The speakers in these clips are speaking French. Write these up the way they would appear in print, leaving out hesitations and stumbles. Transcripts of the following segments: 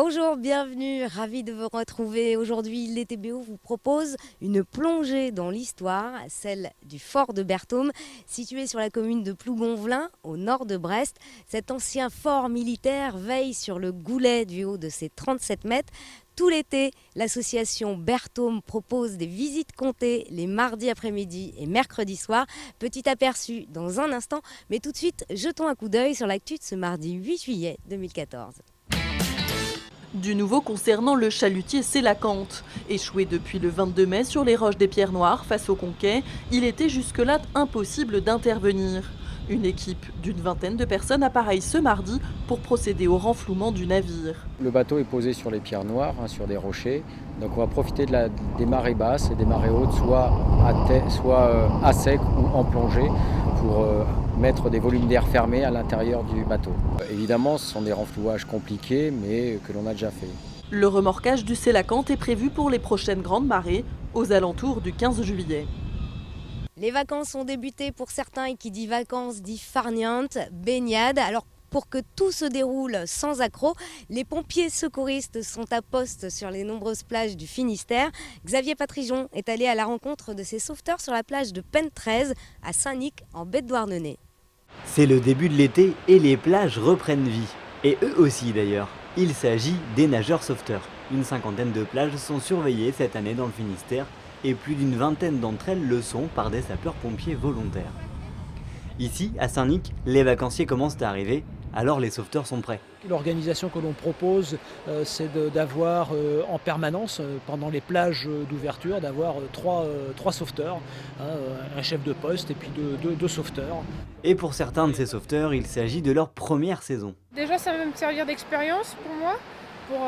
Bonjour, bienvenue, ravi de vous retrouver. Aujourd'hui, les TBO vous propose une plongée dans l'histoire, celle du fort de Berthaume, situé sur la commune de Plougonvelin, au nord de Brest. Cet ancien fort militaire veille sur le goulet du haut de ses 37 mètres. Tout l'été, l'association Berthaume propose des visites comptées les mardis après-midi et mercredis soir. Petit aperçu dans un instant, mais tout de suite, jetons un coup d'œil sur l'actu de ce mardi 8 juillet 2014. Du nouveau concernant le chalutier Sélacanthe. Échoué depuis le 22 mai sur les roches des Pierres Noires face au Conquet, il était jusque-là impossible d'intervenir. Une équipe d'une vingtaine de personnes appareille ce mardi pour procéder au renflouement du navire. Le bateau est posé sur les pierres noires, sur des rochers. Donc on va profiter des marées basses et des marées hautes, soit à sec ou en plongée, pour mettre des volumes d'air fermés à l'intérieur du bateau. Évidemment, ce sont des renflouages compliqués, mais que l'on a déjà fait. Le remorquage du Sélacanthe est prévu pour les prochaines grandes marées, aux alentours du 15 juillet. Les vacances ont débuté pour certains et qui dit vacances dit farniente, baignade. Alors pour que tout se déroule sans accroc, les pompiers secouristes sont à poste sur les nombreuses plages du Finistère. Xavier Patrijon est allé à la rencontre de ces sauveteurs sur la plage de Penn 13 à Saint-Nic en baie de Douarnenez. C'est le début de l'été et les plages reprennent vie. Et eux aussi d'ailleurs. Il s'agit des nageurs sauveteurs. Une cinquantaine de plages sont surveillées cette année dans le Finistère et plus d'une vingtaine d'entre elles le sont par des sapeurs-pompiers volontaires. Ici, à Saint-Nic, les vacanciers commencent à arriver, alors les sauveteurs sont prêts. L'organisation que l'on propose, c'est d'avoir en permanence, pendant les plages d'ouverture, d'avoir trois sauveteurs, un chef de poste et puis deux sauveteurs. Et pour certains de ces sauveteurs, il s'agit de leur première saison. Déjà, ça va me servir d'expérience pour moi, pour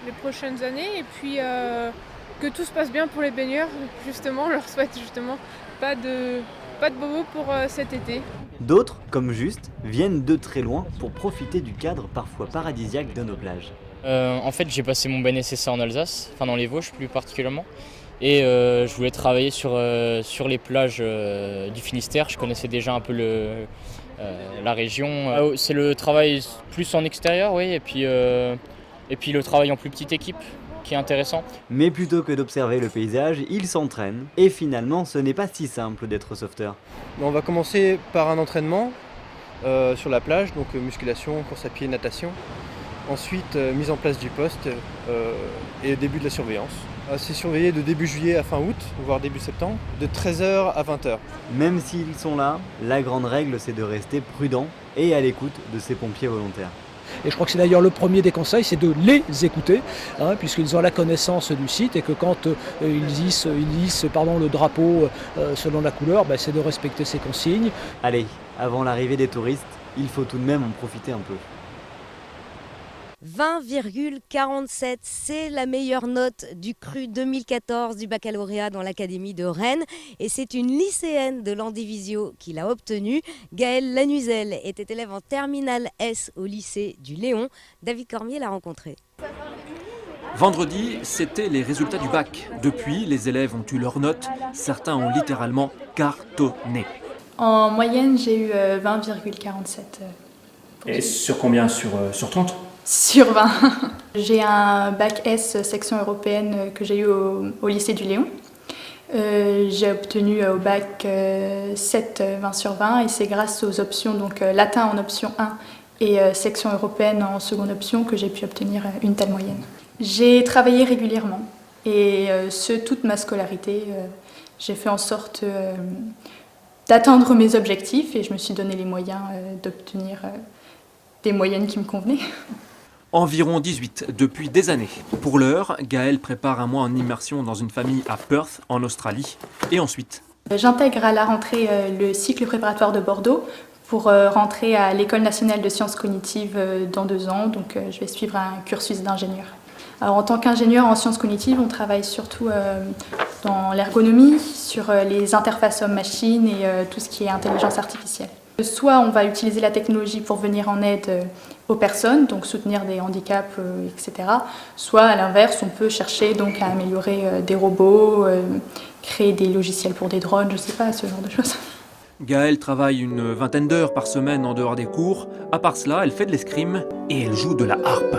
les prochaines années, et puis que tout se passe bien pour les baigneurs. Justement, on leur souhaite justement pas de bobo pour cet été. D'autres, comme Juste, viennent de très loin pour profiter du cadre parfois paradisiaque de nos plages. En fait, j'ai passé mon BNSSA en Alsace, enfin dans les Vosges plus particulièrement. Et je voulais travailler sur les plages du Finistère. Je connaissais déjà un peu la région. C'est le travail plus en extérieur, oui, et puis le travail en plus petite équipe qui est intéressant. Mais plutôt que d'observer le paysage, ils s'entraînent. Et finalement, ce n'est pas si simple d'être sauveteur. On va commencer par un entraînement sur la plage, donc musculation, course à pied, natation. Ensuite, mise en place du poste et début de la surveillance. C'est surveillé de début juillet à fin août, voire début septembre, de 13h à 20h. Même s'ils sont là, la grande règle c'est de rester prudent et à l'écoute de ces pompiers volontaires. Et je crois que c'est d'ailleurs le premier des conseils, c'est de les écouter, puisqu'ils ont la connaissance du site et que quand ils hissent le drapeau selon la couleur, c'est de respecter ces consignes. Allez, avant l'arrivée des touristes, il faut tout de même en profiter un peu. 20,47, c'est la meilleure note du cru 2014 du baccalauréat dans l'Académie de Rennes. Et c'est une lycéenne de l'Andivisio qui l'a obtenue. Gaëlle Lanuzel était élève en terminale S au lycée du Léon. David Cormier l'a rencontrée. Vendredi, c'était les résultats du bac. Depuis, les élèves ont eu leurs notes. Certains ont littéralement cartonné. En moyenne, j'ai eu 20,47. Et sur combien? Sur 30? Sur 20. J'ai un bac S section européenne que j'ai eu au lycée du Léon. J'ai obtenu au bac 7 20 sur 20 et c'est grâce aux options, donc latin en option 1 et section européenne en seconde option que j'ai pu obtenir une telle moyenne. J'ai travaillé régulièrement et toute ma scolarité, j'ai fait en sorte d'atteindre mes objectifs et je me suis donné les moyens d'obtenir des moyennes qui me convenaient. Environ 18 depuis des années. Pour l'heure, Gaëlle prépare un mois en immersion dans une famille à Perth, en Australie. Et ensuite, j'intègre à la rentrée le cycle préparatoire de Bordeaux pour rentrer à l'École nationale de sciences cognitives dans 2 ans. Donc je vais suivre un cursus d'ingénieur. Alors en tant qu'ingénieur en sciences cognitives, on travaille surtout dans l'ergonomie, sur les interfaces homme-machine et tout ce qui est intelligence artificielle. Soit on va utiliser la technologie pour venir en aide aux personnes, donc soutenir des handicaps, etc. Soit à l'inverse, on peut chercher donc à améliorer des robots, créer des logiciels pour des drones, je ne sais pas, ce genre de choses. Gaëlle travaille une vingtaine d'heures par semaine en dehors des cours. À part cela, elle fait de l'escrime et elle joue de la harpe.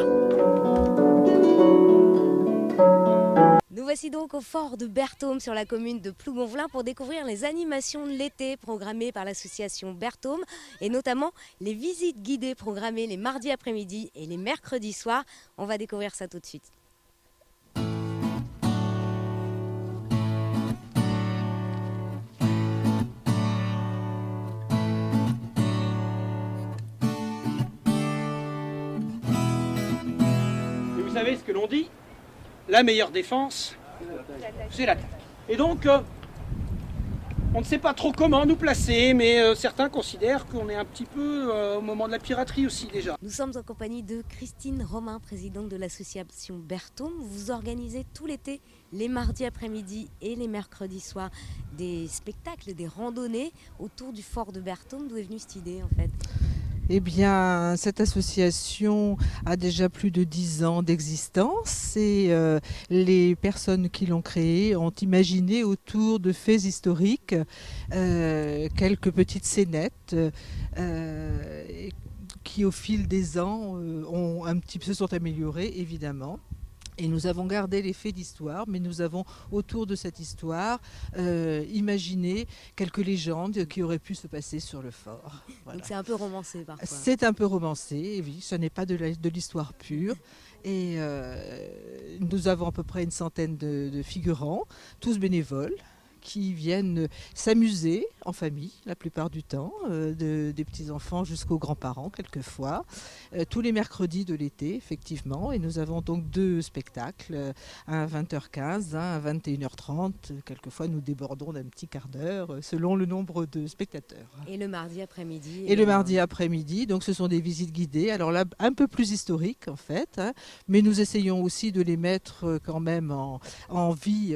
voici donc au fort de Berthaume sur la commune de Plougonvelin pour découvrir les animations de l'été programmées par l'association Berthaume et notamment les visites guidées programmées les mardis après-midi et les mercredis soirs. On va découvrir ça tout de suite. Et vous savez ce que l'on dit? La meilleure défense, c'est l'attaque. Et donc, on ne sait pas trop comment nous placer, mais certains considèrent qu'on est un petit peu au moment de la piraterie aussi déjà. Nous sommes en compagnie de Christine Romain, présidente de l'association Berthaume. Vous organisez tout l'été, les mardis après-midi et les mercredis soirs, des spectacles, des randonnées autour du fort de Berthaume. D'où est venue cette idée en fait? Eh bien, cette association a déjà plus de 10 ans d'existence et les personnes qui l'ont créée ont imaginé autour de faits historiques quelques petites scénettes qui, au fil des ans, ont un petit peu se sont améliorées, évidemment. Et nous avons gardé les faits d'histoire, mais nous avons, autour de cette histoire, imaginé quelques légendes qui auraient pu se passer sur le fort. Voilà. Donc c'est un peu romancé parfois. C'est un peu romancé, et oui, ce n'est pas de l'histoire pure. Et nous avons à peu près une centaine de figurants, tous bénévoles, qui viennent s'amuser en famille la plupart du temps, des petits-enfants jusqu'aux grands-parents quelquefois, tous les mercredis de l'été effectivement, et nous avons donc 2 spectacles, un à 20h15, un à 21h30, quelquefois nous débordons d'un petit quart d'heure selon le nombre de spectateurs. Et le mardi après-midi. Et le mardi après-midi, donc ce sont des visites guidées, alors là un peu plus historiques en fait, hein, mais nous essayons aussi de les mettre quand même en vie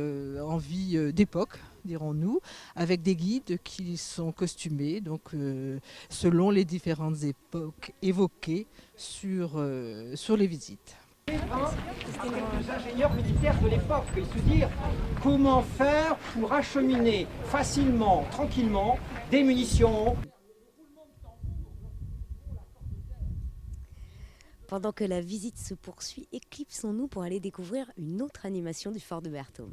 d'époque, dirons-nous, avec des guides qui sont costumés, donc selon les différentes époques évoquées sur les visites. Quelques ingénieurs militaires de l'époque, et se dire comment faire pour acheminer facilement, tranquillement, des munitions. Pendant que la visite se poursuit, éclipsons-nous pour aller découvrir une autre animation du fort de Berthaume.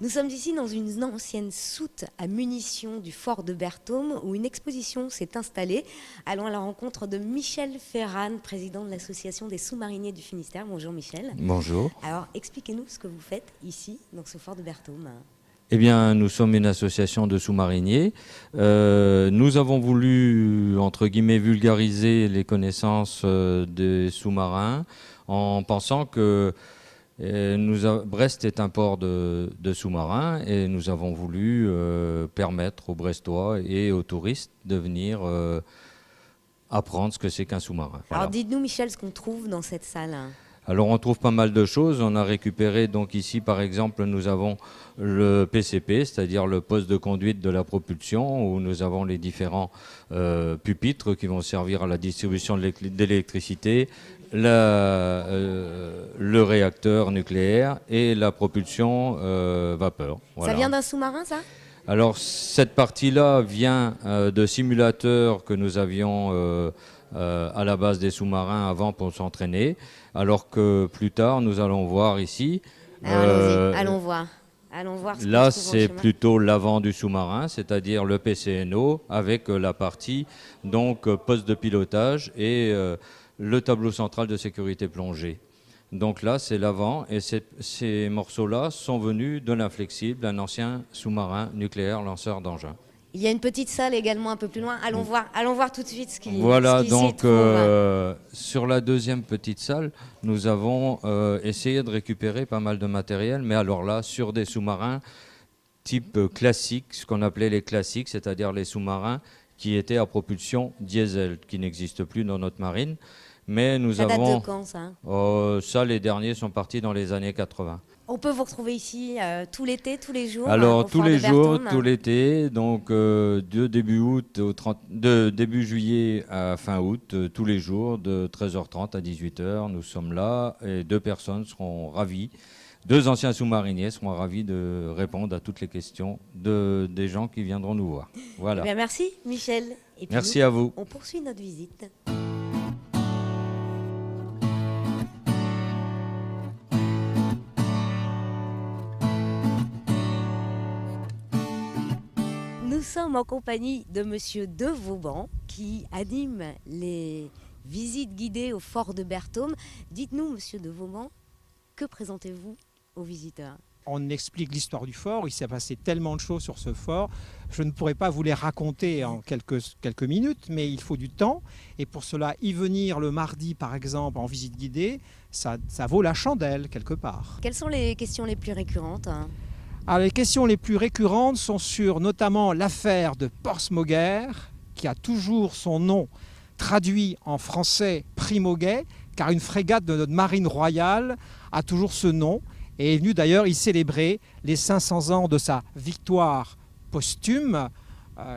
Nous sommes ici dans une ancienne soute à munitions du fort de Berthaume où une exposition s'est installée. Allons à la rencontre de Michel Ferran, président de l'association des sous-mariniers du Finistère. Bonjour Michel. Bonjour. Alors expliquez-nous ce que vous faites ici, dans ce fort de Berthaume. Eh bien, nous sommes une association de sous-mariniers. Nous avons voulu, entre guillemets, vulgariser les connaissances des sous-marins en pensant que Brest est un port de sous-marins et nous avons voulu permettre aux Brestois et aux touristes de venir apprendre ce que c'est qu'un sous-marin. Voilà. Alors dites-nous Michel ce qu'on trouve dans cette salle. Alors on trouve pas mal de choses. On a récupéré donc ici par exemple nous avons le PCP, c'est-à-dire le poste de conduite de la propulsion où nous avons les différents pupitres qui vont servir à la distribution d'électricité, le réacteur nucléaire et la propulsion vapeur. Voilà. Ça vient d'un sous-marin ça ? Alors cette partie-là vient de simulateurs que nous avions à la base des sous-marins avant pour s'entraîner, alors que plus tard nous allons voir ici. Allons voir. Là c'est plutôt l'avant du sous-marin, c'est-à-dire le PCNO avec la partie donc poste de pilotage et le tableau central de sécurité plongée. Donc là, c'est l'avant et ces morceaux-là sont venus de l'Inflexible, un ancien sous-marin nucléaire lanceur d'engins. Il y a une petite salle également un peu plus loin. Allons voir tout de suite ce qui Voilà, ce qui donc s'y trouve. sur la deuxième petite salle, nous avons essayé de récupérer pas mal de matériel, mais alors là, sur des sous-marins type classique, ce qu'on appelait les classiques, c'est-à-dire les sous-marins qui étaient à propulsion diesel, qui n'existent plus dans notre marine. Mais nous ça avons... date de quand ça ? Ça, les derniers sont partis dans les années 80. On peut vous retrouver ici tout l'été, tous les jours. Alors au tous fort les de jours, Berthaume. tout l'été, donc de début juillet à fin août, tous les jours de 13h30 à 18h, nous sommes là et 2 personnes seront ravies 2 anciens sous-mariniers seront ravis de répondre à toutes les questions des gens qui viendront nous voir. Voilà. Eh bien, merci Michel. Et puis Merci nous, à vous. On poursuit notre visite. Nous sommes en compagnie de Monsieur de Vauban qui anime les visites guidées au fort de Berthaume. Dites-nous, Monsieur de Vauban, que présentez-vous aux visiteurs? On explique l'histoire du fort, il s'est passé tellement de choses sur ce fort, je ne pourrais pas vous les raconter en quelques minutes, mais il faut du temps. Et pour cela, y venir le mardi, par exemple, en visite guidée, ça vaut la chandelle, quelque part. Quelles sont les questions les plus récurrentes? Alors, les questions les plus récurrentes sont sur notamment l'affaire de Portsmouth, qui a toujours son nom traduit en français Primauguet, car une frégate de notre marine royale a toujours ce nom, et est venue d'ailleurs y célébrer les 500 ans de sa victoire posthume,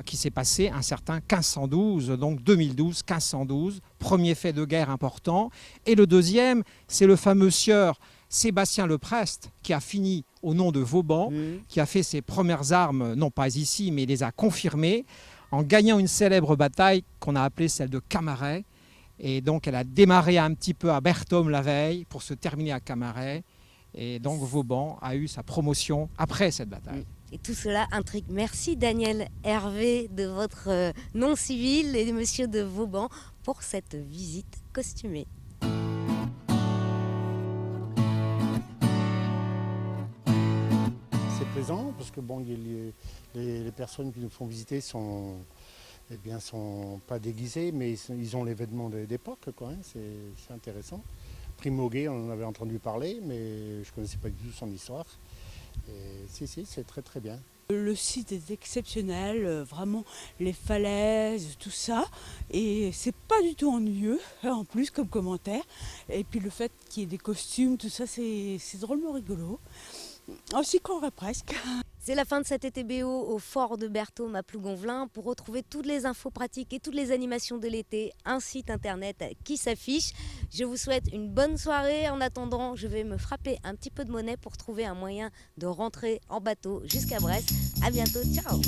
qui s'est passé un certain 1512, donc 2012-1512, premier fait de guerre important. Et le deuxième, c'est le fameux sieur Sébastien le Prest, qui a fini au nom de Vauban, qui a fait ses premières armes, non pas ici, mais les a confirmées, en gagnant une célèbre bataille qu'on a appelée celle de Camaret. Et donc elle a démarré un petit peu à Berthaume la veille, pour se terminer à Camaret. Et donc Vauban a eu sa promotion après cette bataille. Et tout cela intrigue. Merci Daniel Hervé de votre nom civil et de Monsieur de Vauban pour cette visite costumée. C'est plaisant parce que bon, les personnes qui nous font visiter sont pas déguisés, mais ils ont les vêtements d'époque, quoi. Hein, c'est intéressant. Primauguet, on en avait entendu parler, mais je ne connaissais pas du tout son histoire. Et si, c'est très très bien. Le site est exceptionnel, vraiment les falaises, tout ça, et c'est pas du tout ennuyeux, en plus comme commentaire. Et puis le fait qu'il y ait des costumes, tout ça, c'est drôlement rigolo. On s'y croirait presque. C'est la fin de cet ETBO au fort de Berthaume à Plougonvelin. Pour retrouver toutes les infos pratiques et toutes les animations de l'été, un site internet qui s'affiche. Je vous souhaite une bonne soirée. En attendant, je vais me frapper un petit peu de monnaie pour trouver un moyen de rentrer en bateau jusqu'à Brest. À bientôt, ciao.